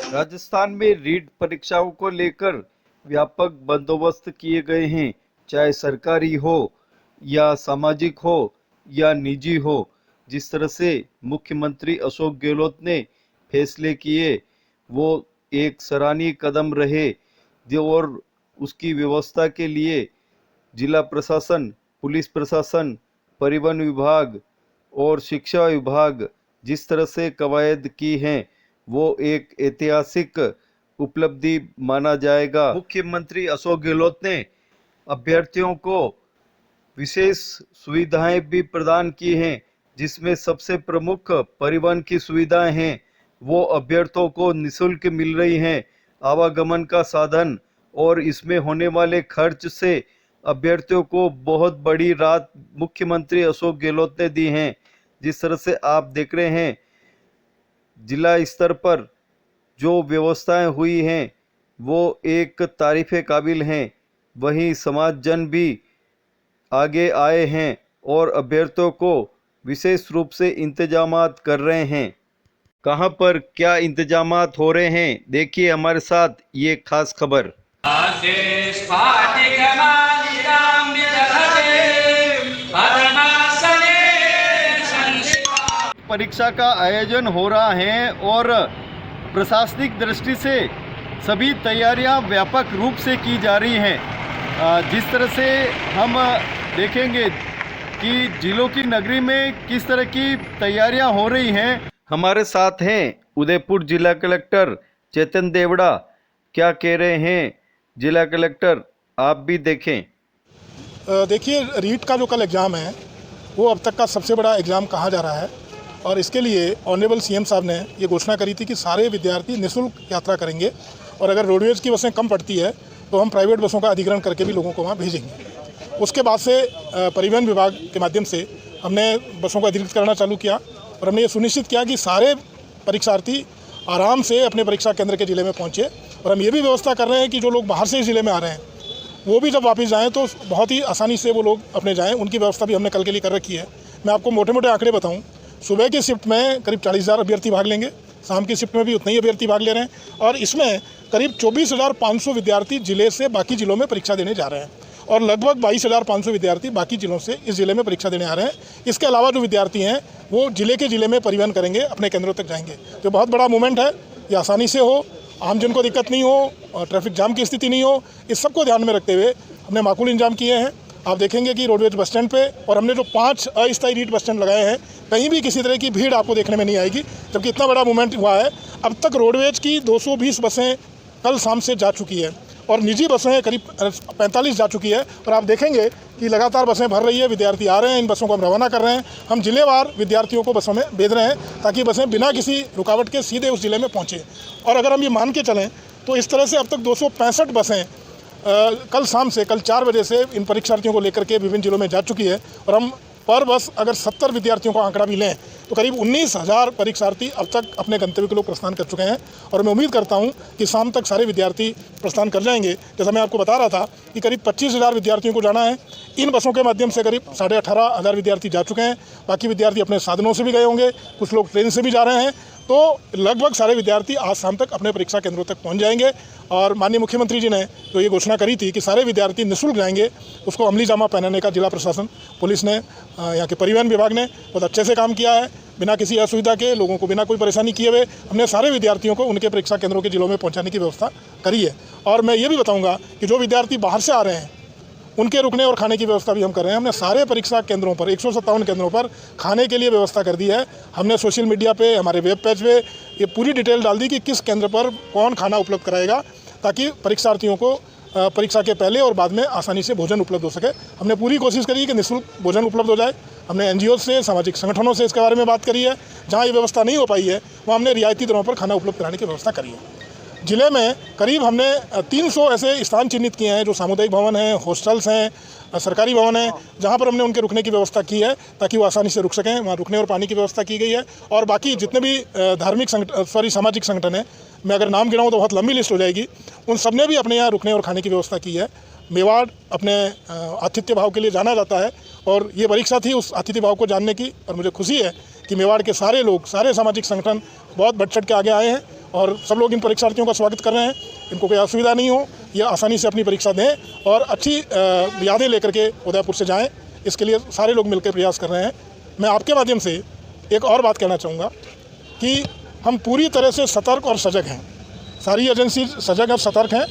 राजस्थान में रीट परीक्षाओं को लेकर व्यापक बंदोबस्त किए गए हैं, चाहे सरकारी हो या सामाजिक हो या निजी हो। जिस तरह से मुख्यमंत्री अशोक गहलोत ने फैसले किए वो एक सराहनीय कदम रहे, और उसकी व्यवस्था के लिए जिला प्रशासन, पुलिस प्रशासन, परिवहन विभाग और शिक्षा विभाग जिस तरह से कवायद की हैं वो एक ऐतिहासिक उपलब्धि माना जाएगा। मुख्यमंत्री अशोक गहलोत ने अभ्यर्थियों को विशेष सुविधाएं भी प्रदान की हैं, जिसमें सबसे प्रमुख परिवहन की सुविधाएं हैं। वो अभ्यर्थियों को निःशुल्क मिल रही हैं, आवागमन का साधन, और इसमें होने वाले खर्च से अभ्यर्थियों को बहुत बड़ी राहत मुख्यमंत्री अशोक गहलोत ने दी हैं। जिस तरह से आप देख रहे हैं जिला स्तर पर जो व्यवस्थाएं हुई हैं वो एक तारीफ़े काबिल हैं। वहीं समाज जन भी आगे आए हैं और अभ्यर्थियों को विशेष रूप से इंतजामात कर रहे हैं। कहां पर क्या इंतजामात हो रहे हैं, देखिए हमारे साथ ये खास खबर। परीक्षा का आयोजन हो रहा है और प्रशासनिक दृष्टि से सभी तैयारियां व्यापक रूप से की जा रही हैं। जिस तरह से हम देखेंगे कि जिलों की नगरी में किस तरह की तैयारियां हो रही हैं। हमारे साथ हैं उदयपुर जिला कलेक्टर चेतन देवड़ा। क्या कह रहे हैं जिला कलेक्टर, आप भी देखें। देखिए, रीट का जो कल एग्ज़ाम है वो अब तक का सबसे बड़ा एग्ज़ाम कहा जा रहा है और इसके लिए ऑनरेबल सीएम साहब ने ये घोषणा करी थी कि सारे विद्यार्थी निःशुल्क यात्रा करेंगे और अगर रोडवेज की बसें कम पड़ती है तो हम प्राइवेट बसों का अधिग्रहण करके भी लोगों को वहाँ भेजेंगे। उसके बाद से परिवहन विभाग के माध्यम से हमने बसों का अधिग्रहण करना चालू किया और हमने ये सुनिश्चित किया कि सारे परीक्षार्थी आराम से अपने परीक्षा केंद्र के ज़िले में पहुँचे। और हम ये भी व्यवस्था कर रहे हैं कि जो लोग बाहर से इस ज़िले में आ रहे हैं वो भी जब वापस जाएँ तो बहुत ही आसानी से वो लोग अपने जाएँ, उनकी व्यवस्था भी हमने कल के लिए कर रखी है। मैं आपको मोटे मोटे आंकड़े बताऊँ, सुबह की शिफ्ट में करीब 40,000 अभ्यर्थी भाग लेंगे, शाम की शिफ्ट में भी उतने ही अभ्यर्थी भाग ले रहे हैं और इसमें करीब 24,500 विद्यार्थी जिले से बाकी जिलों में परीक्षा देने जा रहे हैं और लगभग 22,500 विद्यार्थी बाकी जिलों से इस जिले में परीक्षा देने आ रहे हैं। इसके अलावा जो विद्यार्थी हैं वो जिले में परिवहन करेंगे, अपने केंद्रों तक जाएंगे। तो बहुत बड़ा मूवमेंट है, ये आसानी से हो, आम जन को दिक्कत नहीं हो और ट्रैफिक जाम की स्थिति नहीं हो, इस सबको ध्यान में रखते हुए हमने माकूल इंतजाम किए हैं। आप देखेंगे कि रोडवेज बस स्टैंड पे और हमने जो 5 अस्थायी रीट बस स्टैंड लगाए हैं कहीं भी किसी तरह की भीड़ आपको देखने में नहीं आएगी, जबकि इतना बड़ा मूवमेंट हुआ है। अब तक रोडवेज की 220 बसें कल शाम से जा चुकी है और निजी बसें करीब 45 जा चुकी है और आप देखेंगे कि लगातार बसें भर रही है, विद्यार्थी आ रहे हैं, इन बसों को हम रवाना कर रहे हैं। हम जिलेवार विद्यार्थियों को बसों में भेज रहे हैं ताकि बसें बिना किसी रुकावट के सीधे उस ज़िले में पहुँचें। और अगर हम ये मान के चलें तो इस तरह से अब तक 265 बसें कल शाम से, कल 4 बजे से इन परीक्षार्थियों को लेकर के विभिन्न जिलों में जा चुकी है और हम पर बस अगर 70 विद्यार्थियों का आंकड़ा भी लें तो करीब 19,000 परीक्षार्थी अब तक अपने गंतव्य के लोग प्रस्थान कर चुके हैं और मैं उम्मीद करता हूं कि शाम तक सारे विद्यार्थी प्रस्थान कर जाएंगे। जैसा मैं आपको बता रहा था कि करीब 25,000 विद्यार्थियों को जाना है। इन बसों के माध्यम से करीब 18,500 विद्यार्थी जा चुके हैं, बाकी विद्यार्थी अपने साधनों से भी गए होंगे, कुछ लोग ट्रेन से भी जा रहे हैं। तो लगभग सारे विद्यार्थी आज शाम तक अपने परीक्षा केंद्रों तक पहुंच जाएंगे और माननीय मुख्यमंत्री जी ने जो ये घोषणा करी थी कि सारे विद्यार्थी निःशुल्क जाएंगे, उसको अमली जामा पहनाने का जिला प्रशासन, पुलिस ने, यहाँ के परिवहन विभाग ने बहुत अच्छे से काम किया है। बिना किसी असुविधा के, लोगों को बिना कोई परेशानी किए हुए हमने सारे विद्यार्थियों को उनके परीक्षा केंद्रों के जिलों में पहुँचाने की व्यवस्था करी है। और मैं ये भी बताऊँगा कि जो विद्यार्थी बाहर से आ रहे हैं उनके रुकने और खाने की व्यवस्था भी हम कर रहे हैं। हमने सारे परीक्षा केंद्रों पर 157 केंद्रों पर खाने के लिए व्यवस्था कर दी है। हमने सोशल मीडिया पे, हमारे वेब पेज पे ये पूरी डिटेल डाल दी कि किस केंद्र पर कौन खाना उपलब्ध कराएगा ताकि परीक्षार्थियों को परीक्षा के पहले और बाद में आसानी से भोजन उपलब्ध हो सके। हमने पूरी कोशिश करी कि निःशुल्क भोजन उपलब्ध हो जाए। हमने एनजीओ से, सामाजिक संगठनों से इसके बारे में बात करी है। जहाँ ये व्यवस्था नहीं हो पाई है वहाँ हमने रियायती दरों पर खाना उपलब्ध कराने की व्यवस्था करी है। ज़िले में करीब हमने 300 ऐसे स्थान चिन्हित किए हैं जो सामुदायिक भवन हैं, हॉस्टल्स हैं, सरकारी भवन हैं, जहाँ पर हमने उनके रुकने की व्यवस्था की है ताकि वो आसानी से रुक सकें। वहाँ रुकने और पानी की व्यवस्था की गई है। और बाकी जितने भी सामाजिक संगठन हैं, मैं अगर नाम गिनाऊँ तो बहुत लंबी लिस्ट हो जाएगी, उन सब ने भी अपने यहाँ रुकने और खाने की व्यवस्था की है। मेवाड़ अपने आतिथ्य भाव के लिए जाना जाता है और ये परीक्षा थी उस आतिथ्य भाव को जानने की। और मुझे खुशी है कि मेवाड़ के सारे लोग, सारे सामाजिक संगठन बहुत बढ़ चढ़ के आगे आए हैं और सब लोग इन परीक्षार्थियों का स्वागत कर रहे हैं। इनको कोई असुविधा नहीं हो, ये आसानी से अपनी परीक्षा दें और अच्छी यादें लेकर के उदयपुर से जाएं। इसके लिए सारे लोग मिलकर प्रयास कर रहे हैं। मैं आपके माध्यम से एक और बात कहना चाहूँगा कि हम पूरी तरह से सतर्क और सजग हैं, सारी एजेंसी सजग और सतर्क हैं।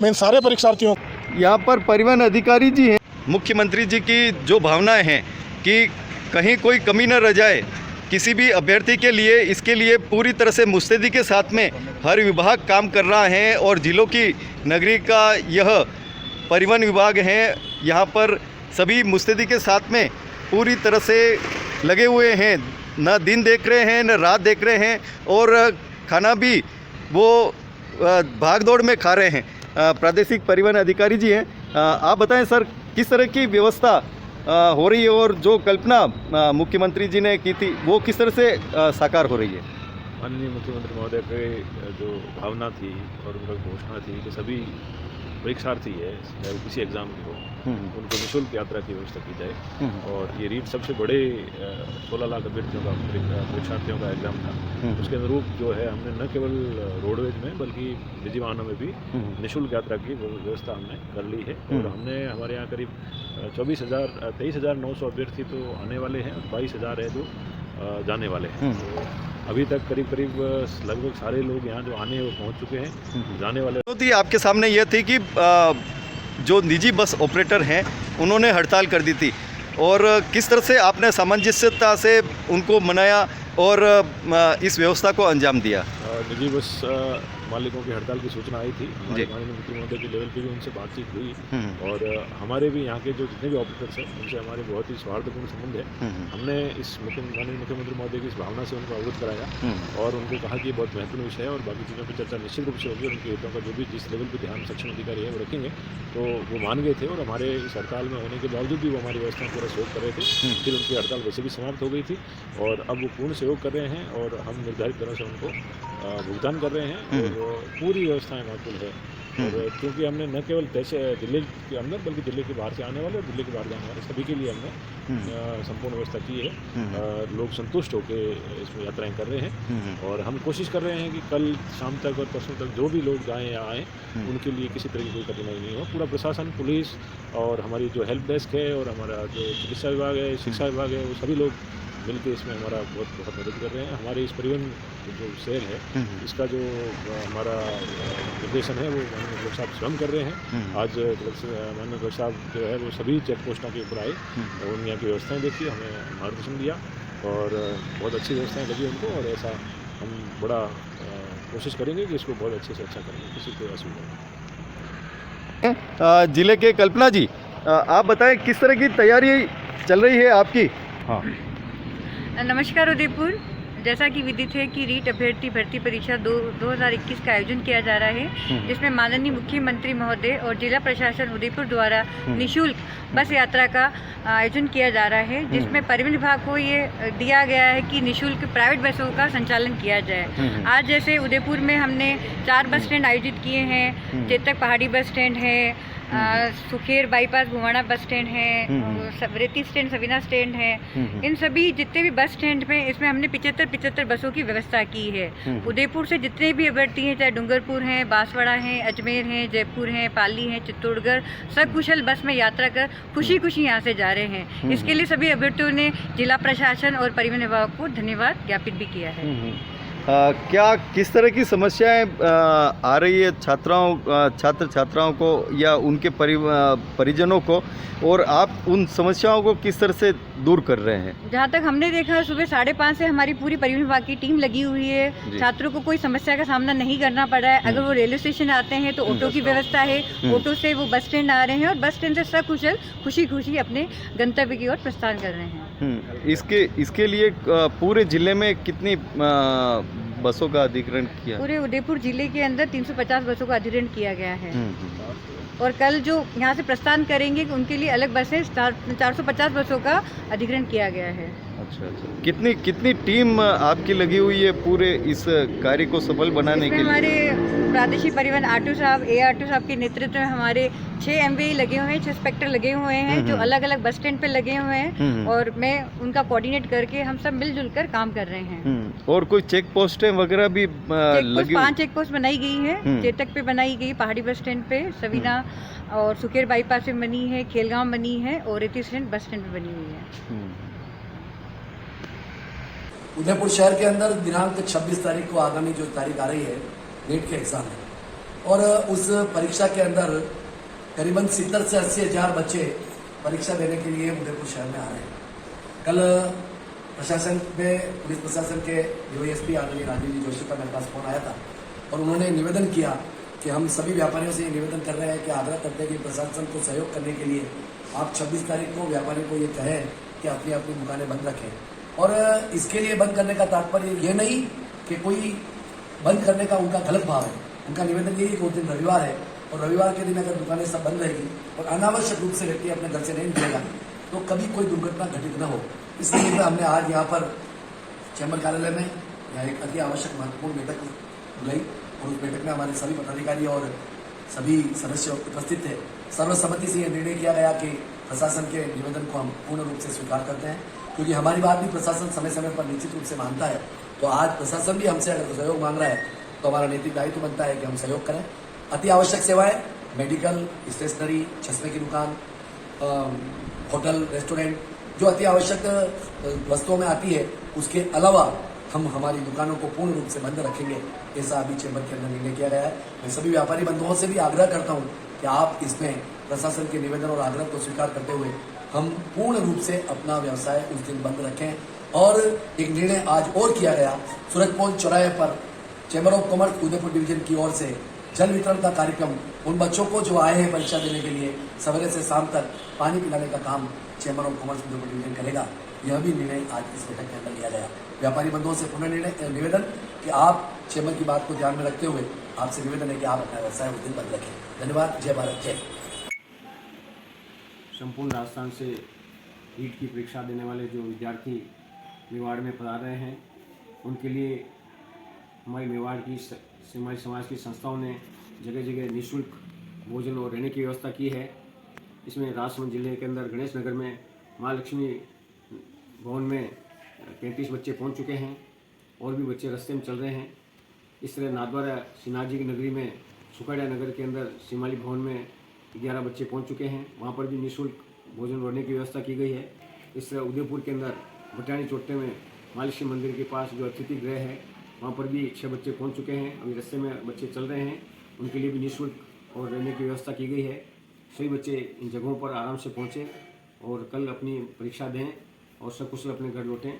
मैं इन सारे परीक्षार्थियों यहाँ पर परिवहन अधिकारी जी हैं, मुख्यमंत्री जी की जो भावनाएं हैं कि कहीं कोई कमी न रह जाए किसी भी अभ्यर्थी के लिए, इसके लिए पूरी तरह से मुस्तैदी के साथ में हर विभाग काम कर रहा है और जिलों की नगरी का यह परिवहन विभाग है। यहाँ पर सभी मुस्तैदी के साथ में पूरी तरह से लगे हुए हैं, न दिन देख रहे हैं न रात देख रहे हैं और खाना भी वो भाग दौड़ में खा रहे हैं। प्रादेशिक परिवहन अधिकारी जी हैं, आप बताएं सर किस तरह की व्यवस्था हो रही है और जो कल्पना मुख्यमंत्री जी ने की थी वो किस तरह से साकार हो रही है? माननीय मुख्यमंत्री महोदय के जो भावना थी और उनका घोषणा थी कि सभी परीक्षार्थी है चाहे किसी एग्ज़ाम की हो उनको निःशुल्क यात्रा की व्यवस्था की जाए। और ये रीट सबसे बड़े 16 लाख अभ्यर्थियों का परीक्षार्थियों का एग्ज़ाम था। उसके अनुरूप जो है हमने न केवल रोडवेज में बल्कि निजी वाहनों में भी निःशुल्क यात्रा की व्यवस्था हमने कर ली है। और हमने हमारे यहाँ करीब 23,900 अभ्यर्थी तो आने वाले हैं और 22,000 है जो जाने वाले हैं। तो अभी तक करीब लगभग सारे लोग यहाँ जो आने वो पहुँच चुके हैं। जाने वाले तो आपके सामने यह थी कि जो निजी बस ऑपरेटर हैं उन्होंने हड़ताल कर दी थी और किस तरह से आपने सामंजस्यता से उनको मनाया और इस व्यवस्था को अंजाम दिया? निजी बस मालिकों की हड़ताल की सूचना आई थी। हमारे माननीय मुख्यमंत्री महोदय के लेवल पे भी उनसे बातचीत हुई और हमारे भी यहाँ के जो जितने भी ऑपरेटर्स हैं उनसे हमारे बहुत ही सौहार्दपूर्ण संबंध है। हमने इस माननीय मुख्यमंत्री महोदय की इस भावना से उनको अवगत कराया और उनको कहा कि ये बहुत महत्वपूर्ण विषय है और बाकी चीज़ों पर चर्चा निश्चित रूप से होगी। उनके हितों का जो भी जिस लेवल पर ध्यान सक्षम अधिकारी है वो रखेंगे। तो वो मान गए थे और हमारे इस हड़ताल में होने के बावजूद भी वो हमारी व्यवस्था में पूरा सहयोग कर रहे थे। फिर उनकी हड़ताल वैसे भी समाप्त हो गई थी और अब वो पूर्ण सहयोग कर रहे हैं और हम निर्धारित दरों से उनको भुगतान कर रहे हैं और पूरी व्यवस्थाएं माकूल है। और क्योंकि हमने न केवल दिल्ली के अंदर बल्कि दिल्ली के बाहर से आने वाले और दिल्ली के बाहर जाने वाले सभी के लिए हमने संपूर्ण व्यवस्था की है। लोग संतुष्ट होकर इसमें यात्राएं कर रहे हैं और हम कोशिश कर रहे हैं कि कल शाम तक और परसों तक जो भी लोग जाएँ या आएँ उनके लिए किसी तरह की कोई कठिनाई नहीं हो। पूरा प्रशासन, पुलिस और हमारी जो हेल्प डेस्क है और हमारा जो चिकित्सा विभाग है, शिक्षा विभाग है, वो सभी लोग मिलकर इसमें हमारा बहुत मदद कर रहे हैं। हमारे इस परिवहन जो सेल है इसका जो हमारा निर्देशन है वो माननीय कलेक्टर साहब स्वयं कर रहे हैं। आज माननीय कलेक्टर साहब जो है वो सभी चेक पोस्टों के ऊपर आए और उन यहाँ की व्यवस्थाएँ देखी, हमें मार्गदर्शन दिया और बहुत अच्छी व्यवस्थाएँ लगी उनको और ऐसा हम बड़ा कोशिश करेंगे कि इसको बहुत अच्छे से अच्छा करेंगे, किसी को असुविधा नहीं। जिले के कल्पना जी, आप बताएं किस तरह की तैयारी चल रही है आपकी? हाँ, नमस्कार उदयपुर। जैसा कि विदित है कि रीट अभ्यर्थी भर्ती परीक्षा 2021 का आयोजन किया जा रहा है, जिसमें माननीय मुख्यमंत्री महोदय और जिला प्रशासन उदयपुर द्वारा निःशुल्क बस यात्रा का आयोजन किया जा रहा है, जिसमें परिवहन विभाग को ये दिया गया है कि निःशुल्क प्राइवेट बसों का संचालन किया जाए। आज जैसे उदयपुर में हमने 4 बस स्टैंड आयोजित किए हैं। चेतक पहाड़ी बस स्टैंड है, Sukher bypass Bhuwana bus stand है, रेती स्टैंड, सवीना स्टैंड है। इन सभी जितने भी बस स्टैंड में इसमें हमने 75 बसों की व्यवस्था की है। उदयपुर से जितने भी अभ्यर्थी हैं, चाहे डूंगरपुर हैं, बांसवाड़ा हैं, अजमेर हैं, जयपुर हैं, पाली हैं, चित्तौड़गढ़, सकुशल बस में यात्रा कर खुशी खुशी यहाँ से जा रहे हैं। इसके लिए सभी अभ्यर्थियों ने जिला प्रशासन और परिवहन विभाग को धन्यवाद ज्ञापित भी किया है। क्या किस तरह की समस्याएं आ रही है छात्र छात्राओं को या उनके परिजनों को और आप उन समस्याओं को किस तरह से दूर कर रहे हैं? जहाँ तक हमने देखा सुबह 5:30 से हमारी पूरी परिवहन विभाग की टीम लगी हुई है। छात्रों को कोई समस्या का सामना नहीं करना पड़ा है। अगर वो रेलवे स्टेशन आते हैं तो ऑटो की व्यवस्था है, ऑटो से वो बस स्टैंड आ रहे हैं और बस स्टैंड से सकुशल खुशी खुशी अपने गंतव्य की ओर प्रस्थान कर रहे हैं। इसके लिए पूरे जिले में कितनी बसों का अधिग्रहण किया? पूरे उदयपुर जिले के अंदर 350 बसों का अधिग्रहण किया गया है और कल जो यहाँ से प्रस्थान करेंगे उनके लिए अलग बसें 450 बसों का अधिग्रहण किया गया है। अच्छा अच्छा, कितनी कितनी टीम आपकी लगी हुई है पूरे इस कार्य को सफल बनाने इसमें के लिए? हमारे प्रादेशिक परिवहन आरटीओ साहब ARTO साहब के नेतृत्व में हमारे 6 MVI लगे हुए हैं, 6 इंस्पेक्टर लगे हुए हैं जो अलग अलग बस स्टैंड पे लगे हुए हैं और मैं उनका कोऑर्डिनेट करके हम सब मिलजुल कर काम कर रहे हैं। और कोई चेक पोस्टें वगैरह भी चेक पोस्ट लगी 5 चेक पोस्ट बनाई गई है। चेतक पे बनाई गई, पहाड़ी बस स्टैंड पे, सवीना और सुकेर बाईपास पे बनी है, खेलगांव बनी है और रेती स्टैंड बस स्टैंड पे बनी हुई है। उदयपुर शहर के अंदर दिनांक 26 तारीख को आगामी जो तारीख आ रही है नीट के एग्जाम है और उस परीक्षा के अंदर करीबन 70 से 80 हजार बच्चे परीक्षा देने के लिए उदयपुर शहर में आ रहे हैं। कल प्रशासन में पुलिस प्रशासन के DYSP आदरणीय राजीव जी जोशी का मेरे पास फोन आया था और उन्होंने निवेदन किया कि हम सभी व्यापारियों से ये निवेदन कर रहे हैं कि आग्रह करते हैं कि प्रशासन को सहयोग करने के लिए आप 26 तारीख को व्यापारियों को ये कहें कि अपनी अपनी दुकानें बंद रखें। और इसके लिए बंद करने का तात्पर्य ये नहीं कि कोई बंद करने का उनका गलत भाव है। उनका निवेदन यही है कि उस दिन रविवार है और रविवार के दिन अगर दुकानें सब बंद रहेगी और अनावश्यक रूप से व्यक्ति अपने घर से नहीं निकलेगा तो कभी कोई दुर्घटना घटित न हो। इसलिए हमने आज यहाँ पर चैम्बर कार्यालय में यहाँ एक अति आवश्यक महत्वपूर्ण बैठक बुलाई और उस बैठक में हमारे सभी पदाधिकारी और सभी सदस्य उपस्थित थे। सर्वसम्मति से यह निर्णय किया गया कि प्रशासन के निवेदन को हम पूर्ण रूप से स्वीकार करते हैं, क्योंकि हमारी बात भी प्रशासन समय समय पर निश्चित रूप से मानता है। तो आज प्रशासन भी हमसे अगर सहयोग मांग रहा है तो हमारा नैतिक दायित्व बनता है कि हम सहयोग करें। अति आवश्यक सेवाएं, मेडिकल, स्टेशनरी, चश्मे की दुकान, होटल, रेस्टोरेंट, जो अति आवश्यक वस्तुओं में आती है, उसके अलावा हम हमारी दुकानों को पूर्ण रूप से बंद रखेंगे। ऐसा अभी चैम्बर के अंदर निर्णय किया गया है। मैं सभी व्यापारी बंधुओं से भी आग्रह करता हूं कि आप इसमें प्रशासन के निवेदन और आग्रह को स्वीकार करते हुए हम पूर्ण रूप से अपना व्यवसाय उस दिन बंद रखें। और एक निर्णय आज और किया गया, सूरजपोल चौराहे पर chamber of commerce Udaipur division की ओर से जल वितरण का कार्यक्रम, उन बच्चों को जो आए हैं परीक्षा देने के लिए सवेरे से शाम तक पानी पिलाने का काम chamber of commerce Udaipur division करेगा। यह भी निर्णय आज इस बैठक के अंदर लिया गया। व्यापारी बंधुओं से पुनः निवेदन कि आप चैम्बर की बात को ध्यान में रखते हुए आपसे निवेदन है कि आप अपना व्यवसाय उस दिन बंद रखें। धन्यवाद। जय भारत, जय। संपूर्ण राजस्थान से नीट की परीक्षा देने वाले जो विद्यार्थी मेवाड़ में पढ़ा रहे हैं, उनके लिए हमारी मेवाड़ की हमारे समाज की संस्थाओं ने जगह जगह निःशुल्क भोजन और रहने की व्यवस्था की है। इसमें राजसमंद जिले के अंदर गणेश नगर में महालक्ष्मी भवन में 35 बच्चे पहुंच चुके हैं और भी बच्चे रास्ते में चल रहे हैं। इस तरह नाथद्वारा श्रीनाथ जी की नगरी में सुखाड़िया नगर के अंदर शिमाली भवन में 11 बच्चे पहुंच चुके हैं, वहां पर भी निःशुल्क भोजन रहने की व्यवस्था की गई है। इस तरह उदयपुर के अंदर भटानी चोटे में महालक्ष्मी मंदिर के पास जो अतिथि गृह है, वहाँ पर भी 6 बच्चे पहुँच चुके हैं। अभी रास्ते में बच्चे चल रहे हैं, उनके लिए भी निःशुल्क और रहने की व्यवस्था की गई है। सभी बच्चे इन जगहों पर आराम से पहुँचें और कल अपनी परीक्षा दें और सकुशल अपने घर लौटें।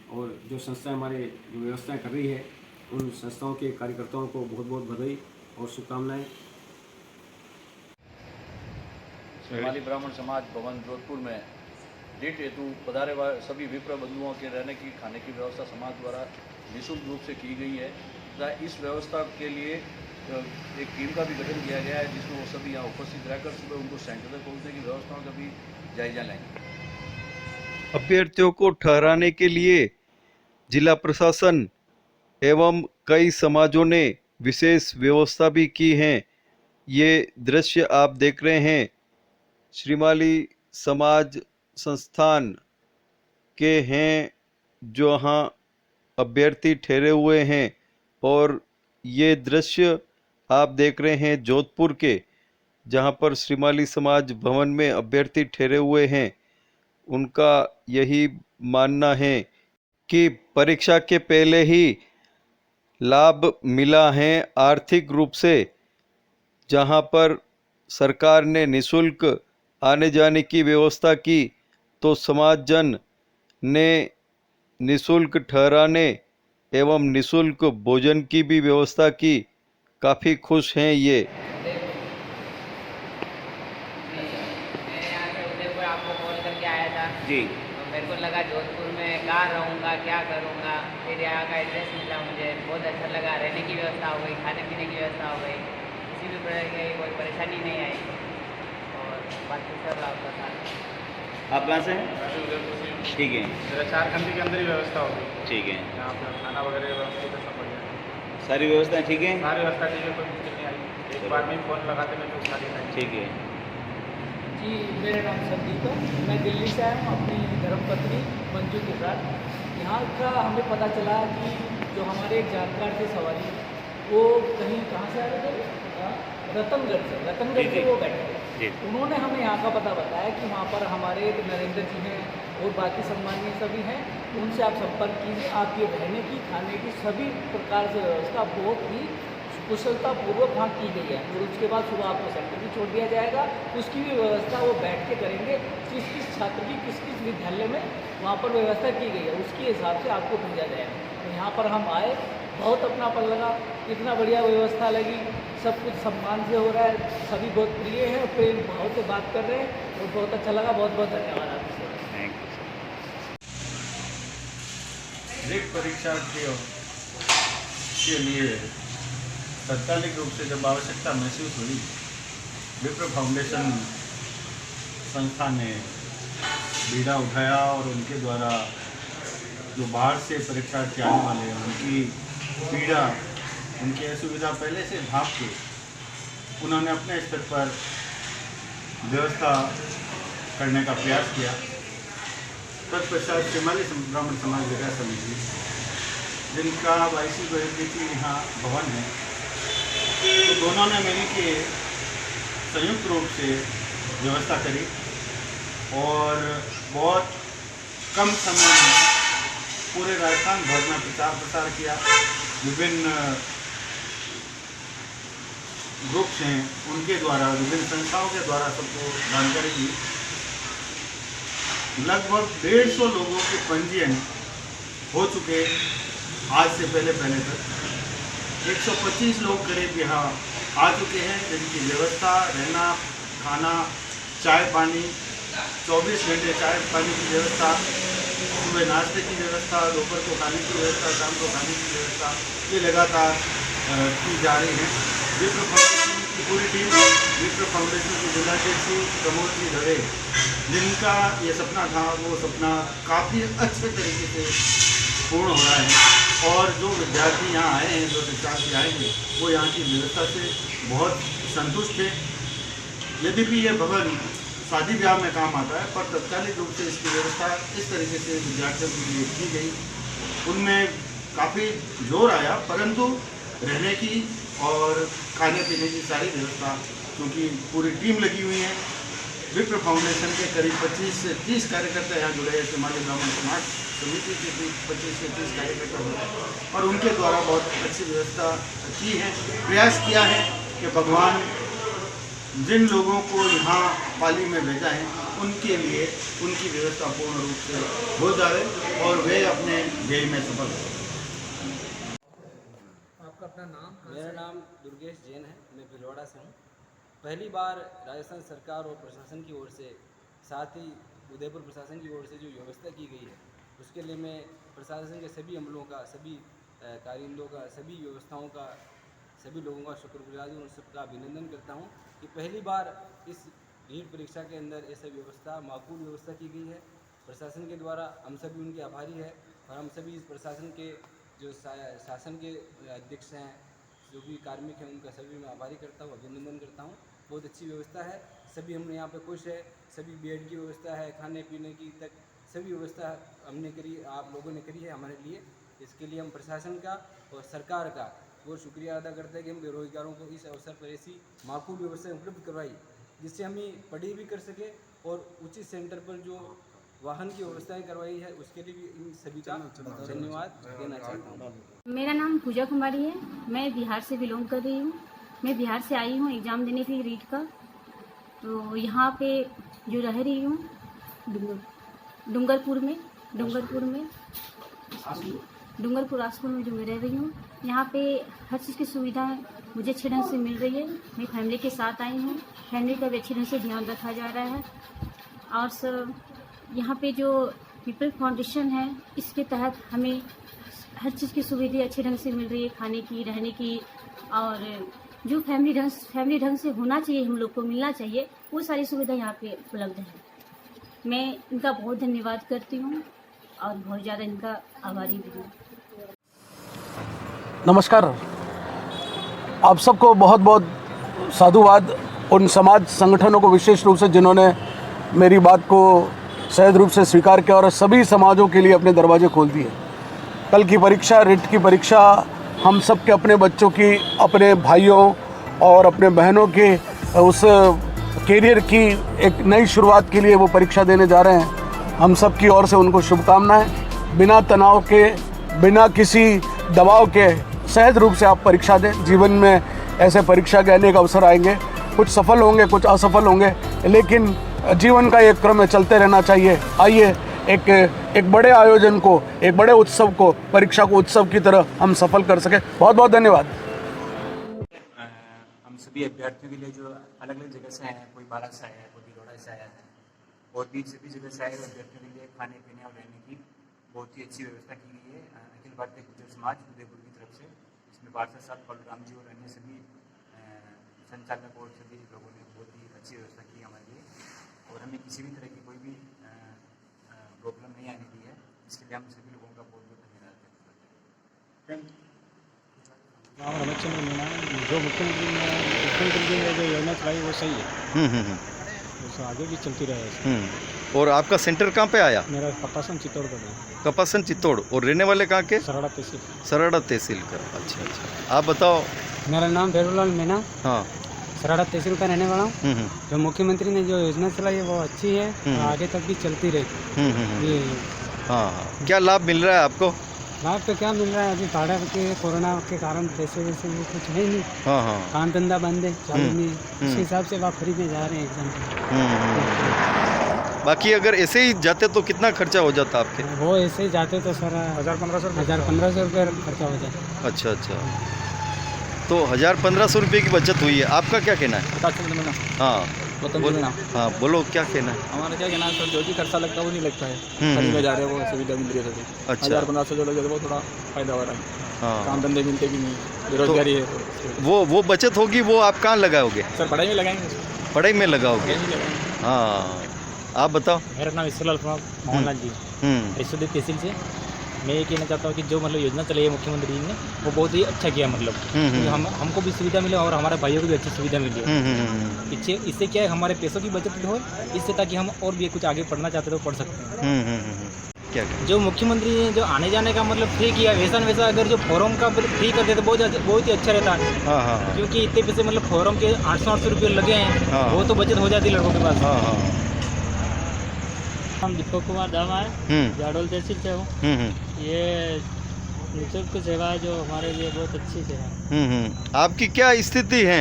और जो संस्थाएं हमारे जो व्यवस्थाएं कर रही है, उन संस्थाओं के कार्यकर्ताओं को बहुत बहुत बधाई और शुभकामनाएं। शिमाली ब्राह्मण समाज भवन जोधपुर में नीट हेतु पधारे सभी विप्र बंधुओं के रहने की, खाने की व्यवस्था समाज द्वारा निःशुल्क रूप से की गई है तथा इस व्यवस्था के लिए एक टीम का भी गठन किया गया है, जिसमें वो सभी यहाँ उपस्थित रहकर सुबह उनको सेंटर तक पहुँचने की व्यवस्थाओं का भी जायजा लेंगे। अभ्यर्थियों को ठहराने के लिए जिला प्रशासन एवं कई समाजों ने विशेष व्यवस्था भी की है। ये दृश्य आप देख रहे हैं श्रीमाली समाज संस्थान के हैं, जहाँ अभ्यर्थी ठहरे हुए हैं। और ये दृश्य आप देख रहे हैं जोधपुर के, जहाँ पर श्रीमाली समाज भवन में अभ्यर्थी ठहरे हुए हैं। उनका यही मानना है कि परीक्षा के पहले ही लाभ मिला है आर्थिक रूप से, जहाँ पर सरकार ने निःशुल्क आने जाने की व्यवस्था की, तो समाजजन ने निःशुल्क ठहराने एवं निःशुल्क भोजन की भी व्यवस्था की। काफ़ी खुश हैं ये। मैं यहाँ से उदयपुर आपको कॉल करके आया था जी, तो मेरे को लगा जोधपुर में कहाँ रहूँगा, क्या करूँगा। फिर यहाँ का एड्रेस मिला, मुझे बहुत अच्छा लगा। रहने की व्यवस्था हो गई, खाने पीने की व्यवस्था हो गई, किसी भी प्रकार की कोई परेशानी नहीं आई और बाकी सब आपका था। आप कहाँ से हैं? ठीक है, मेरा 4 घंटे के अंदर ही व्यवस्था होगी। ठीक है। यहाँ पर खाना वगैरह व्यवस्थित है, सब बढ़िया। सारी व्यवस्थाएं ठीक है? सारी व्यवस्था ठीक है, कोई दिक्कत नहीं आई। एक बार में फ़ोन लगाते मैं पूछता नहीं था। ठीक है। जी, मेरा नाम संदीप है। मैं दिल्ली से आया हूँ अपनी धर्मपत्नी मंजू के साथ। यहाँ का हमें पता चला कि जो हमारे एक जानकार थे सवारी, वो कहीं कहाँ से आ रहे थे, रतनगढ़ से वो बैठे थे। उन्होंने हमें यहाँ का पता बताया कि वहाँ पर हमारे नरेंद्र जी हैं और बाकी सम्मानीय सभी हैं, उनसे आप संपर्क कीजिए। आपके रहने की, खाने की सभी प्रकार से व्यवस्था बहुत ही कुशलतापूर्वक वहाँ की गई है। और उसके बाद सुबह आपको सेंटर भी छोड़ दिया जाएगा, उसकी भी व्यवस्था वो बैठ के करेंगे। किस किस छात्र की किस किस विद्यालय में वहाँ पर व्यवस्था की गई है, उसके हिसाब से आपको भेजा जाएगा। तो यहाँ पर हम आए, बहुत अपनापन लगा, इतना बढ़िया व्यवस्था लगी, सब कुछ सम्मान से हो रहा है, सभी बहुत प्रिय हैं, प्रेम भाव से बात कर रहे हैं और बहुत अच्छा लगा। बहुत बहुत धन्यवाद आपसे। नीट परीक्षा के लिए तत्कालिक रूप से जब आवश्यकता महसूस हुई, विप्र फाउंडेशन संस्था ने बीड़ा उठाया और उनके द्वारा जो बाहर से परीक्षार्थी आने वाले हैं उनकी पीड़ा, उनकी असुविधा पहले से भाप के उन्होंने अपने स्तर पर व्यवस्था करने का प्रयास किया। तत्पश्चात शिमाली ब्राह्मण समाज विकास समिति, जिनका वाईसी गोहिल यहाँ भवन है, तो दोनों ने मिलकर संयुक्त रूप से व्यवस्था करी और बहुत कम समय में पूरे राजस्थान भर में प्रचार प्रसार किया। विभिन्न ग्रुप्स हैं उनके द्वारा, विभिन्न संस्थाओं के द्वारा सबको जानकारी दी। लगभग 150 लोगों के पंजीयन हो चुके आज से पहले तक। 125 लोग करीब यहाँ आ चुके हैं, जिनकी व्यवस्था, रहना, खाना, चाय पानी, 24 घंटे चाय पानी की व्यवस्था, सुबह नाश्ते की व्यवस्था, दोपहर को खाने की व्यवस्था, शाम को खाने की व्यवस्था, ये लगातार की जा रही है। विप्र फाउंडेशन की पूरी टीम, विप्र फाउंडेशन के जिलाध्यक्ष प्रमोद जी दवे, जिनका ये सपना था, वो सपना काफ़ी अच्छे तरीके से पूर्ण हो रहा है। और जो विद्यार्थी यहाँ आए हैं, जो शिक्षार्थी आएंगे, वो यहाँ की व्यवस्था से बहुत संतुष्ट हैं। यद्यपि ये भवन शादी ब्याह में काम आता है, पर तत्कालिक रूप से इसकी व्यवस्था इस तरीके से विद्यार्थियों के लिए की गई, उनमें काफ़ी जोर आया। परंतु रहने की और खाने पीने की सारी व्यवस्था, क्योंकि पूरी टीम लगी हुई है, विप्र फाउंडेशन के करीब 25 से 30 कार्यकर्ता यहाँ जुड़े हैं। शिमाली ब्राह्मण समाज समिति के 25 से 30 कार्यकर्ता जुड़े हैं और उनके द्वारा बहुत अच्छी व्यवस्था की है। प्रयास किया है कि भगवान जिन लोगों को यहाँ पाली में भेजा है, उनके लिए उनकी व्यवस्था पूर्ण रूप से हो जाए और वे अपने ध्येय में सफल हो। आपका अपना नाम? मेरा नाम दुर्गेश जैन है, मैं भिलवाड़ा से हूँ। पहली बार राजस्थान सरकार और प्रशासन की ओर से, साथ ही उदयपुर प्रशासन की ओर से जो व्यवस्था की गई है, उसके लिए मैं प्रशासन के सभी अमलों का, सभी कारिंदों का, सभी व्यवस्थाओं का, सभी लोगों का शुक्रगुजार हूँ, उन सबका अभिनंदन करता हूँ कि पहली बार इस नीट परीक्षा के अंदर ऐसा व्यवस्था, माकूल व्यवस्था की गई है प्रशासन के द्वारा। हम सभी उनके आभारी हैं और हम सभी इस प्रशासन के जो शासन के अध्यक्ष हैं, जो भी कार्मिक हैं, उनका सभी मैं आभारी करता हूँ, अभिनंदन करता हूँ। बहुत अच्छी व्यवस्था है, सभी हम यहाँ पे खुश है। सभी बेड की व्यवस्था है, खाने पीने की तक सभी व्यवस्था हमने करी, आप लोगों ने करी है हमारे लिए। इसके लिए हम प्रशासन का और सरकार का बहुत शुक्रिया अदा करते हैं कि हम बेरोजगारों को इस अवसर पर ऐसी माकूल व्यवस्था उपलब्ध करवाई, जिससे हम पढ़ाई भी कर सके और उचित सेंटर पर जो वाहन की व्यवस्थाएं करवाई है, उसके लिए भी इन सभी का धन्यवाद देना चाहता हूँ। मेरा नाम पूजा कुमारी है, मैं बिहार से बिलोंग कर रही हूँ। मैं बिहार से आई हूँ एग्ज़ाम देने के लिए रीट का। तो यहाँ पे जो रह रही हूँ डूंगरपुर आसपुर में जो मैं रह रही हूँ, यहाँ पे हर चीज़ की सुविधाएं मुझे अच्छे ढंग से मिल रही है। मैं फैमिली के साथ आई हूँ, फैमिली का भी अच्छे ढंग से ध्यान रखा जा रहा है। और सर यहाँ पे जो पीपल फाउंडेशन है, इसके तहत हमें हर चीज़ की सुविधा अच्छे ढंग से मिल रही है, खाने की, रहने की, और जो फैमिली ढंग से होना चाहिए, हम लोग को मिलना चाहिए, वो सारी सुविधा यहाँ पे उपलब्ध है। मैं इनका बहुत धन्यवाद करती हूँ और बहुत ज़्यादा इनका आभारी भी हूँ। नमस्कार, आप सबको बहुत बहुत साधुवाद। उन समाज संगठनों को विशेष रूप से जिन्होंने मेरी बात को सहज रूप से स्वीकार किया और सभी समाजों के लिए अपने दरवाजे खोल दिए। कल की परीक्षा, रिट की परीक्षा, हम सब के अपने बच्चों की, अपने भाइयों और अपने बहनों के उस कैरियर की एक नई शुरुआत के लिए वो परीक्षा देने जा रहे हैं। हम सब की ओर से उनको शुभकामनाएं। बिना तनाव के, बिना किसी दबाव के सहज रूप से आप परीक्षा दें। जीवन में ऐसे परीक्षा के अनेक अवसर आएंगे, कुछ सफल होंगे, कुछ असफल होंगे, लेकिन जीवन का एक क्रम में चलते रहना चाहिए। आइए एक बड़े आयोजन को, एक बड़े उत्सव को, परीक्षा को उत्सव की तरह हम सफल कर सकें। बहुत बहुत धन्यवाद। हम सभी अभ्यर्थियों के लिए जो अलग अलग जगह से आए हैं, कोई बारात से आया है, कोई भिलौड़ा से आया है और भी सभी जगह से आए हुए अभ्यर्थियों के लिए खाने पीने और रहने की बहुत ही अच्छी व्यवस्था की गई है अखिल भारतीय गुर्जर समाज उदयपुर की तरफ से। इसमें पार्षद साहब बलराम जी और अन्य सभी संचालक और सभी लोगों ने बहुत ही अच्छी व्यवस्था की हमारे लिए और हमें किसी भी तरह की कोई भी प्रॉब्लम नहीं आने दी है। इसके लिए हम सभी लोगों का बहुत बहुत धन्यवाद करते हैं। रमेशचंद्र मीना, जो मुख्यमंत्री जी ने जो योजना चलाई वो सही है, तो आगे भी चलती रहे। और आपका सेंटर कहाँ पे आया? मेरा कपासन चित्तौड़ का है। कपासन चित्तौड़। और रहने वाले कहाँ के? सरड़ा तहसील। सरड़ा तहसील का। अच्छा अच्छा, आप बताओ। मेरा नाम भैरवलाल मीना, हाँ, सरड़ा तहसील का रहने वाला हूँ। जो मुख्यमंत्री ने जो योजना चलाई है वो अच्छी है और आगे तक भी चलती रहेगी। हाँ, क्या लाभ मिल रहा है आपको? लाभ तो क्या मिल रहा है, अभी भाड़ा के कोरोना के कारण पैसे वैसे भी कुछ है नहीं। हाँ हाँ, काम धंधा बंद है, चालू नहीं। उस हिसाब से आप फ्री में जा रहे हैं एग्जाम। बाकी अगर ऐसे ही जाते तो कितना खर्चा हो जाता आपके? वो ऐसे ही जाते तो सर 1000-1500 रुपये खर्चा हो जाए। अच्छा अच्छा, तो 1000-1500 रुपये की बचत हुई है। आपका क्या कहना है? हाँ हाँ, बोलो क्या कहना है? हमारा क्या कहना है सर, जो भी खर्चा लगता है वो नहीं लगता है, फ्री में जा रहे हैं, वो सुविधा मिल रही है सभी। अच्छा, 1000-1500 जो लगे वो थोड़ा फायदा हो रहा है। हाँ, काम धंधे मिलते भी नहीं, बेरोजगारी है। तो वो बचत होगी, वो आप कहाँ लगाओगे? सर पढ़ाई में लगाएंगे। पढ़ाई में लगाओगे? हाँ, आप बताओ। मेरा नाम ईश्वरलाल मोहनलाल जी, रिसोदी तहसील से। मैं ये कहना चाहता हूँ कि जो मतलब योजना चलाई है मुख्यमंत्री जी ने वो बहुत ही अच्छा किया। मतलब हमको भी सुविधा मिले और हमारे भाइयों को भी अच्छी सुविधा मिली। इससे क्या है, हमारे पैसों की बचत भी हो, इससे ताकि हम और भी कुछ आगे पढ़ना चाहते तो पढ़ सकते हैं। क्या जो मुख्यमंत्री ने जो आने जाने का मतलब फ्री किया, वैसा वैसा अगर जो फॉर्म का फ्री कर देते बहुत ही अच्छा रहता है। क्योंकि इतने पैसे मतलब फॉर्म के 800 रुपये लगे हैं, वो तो बचत हो जाती है लड़कों के पास। हम दीपक कुमार दामा है, जाडोल तहसील से हूँ। ये निःशुल्क सेवा है जो हमारे लिए बहुत अच्छी सेवा है। आपकी क्या स्थिति है,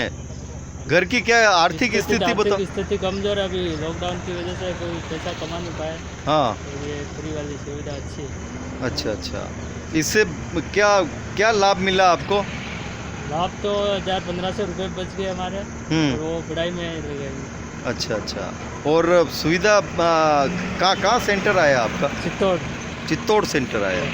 घर की क्या आर्थिक स्थिति बताओ? स्थिति कमजोर है, अभी लॉकडाउन की वजह से कोई पैसा कमा नहीं पाए। हाँ, तो ये फ्री वाली सुविधा अच्छी है। अच्छा अच्छा, इससे क्या क्या लाभ मिला आपको? लाभ तो 1000-1500 रुपये बच गए हमारे, और वो पढ़ाई में लग गए। अच्छा अच्छा, और सुविधा कहाँ सेंटर आया आपका? चित्तौड़। चित्तौड़ सेंटर आया।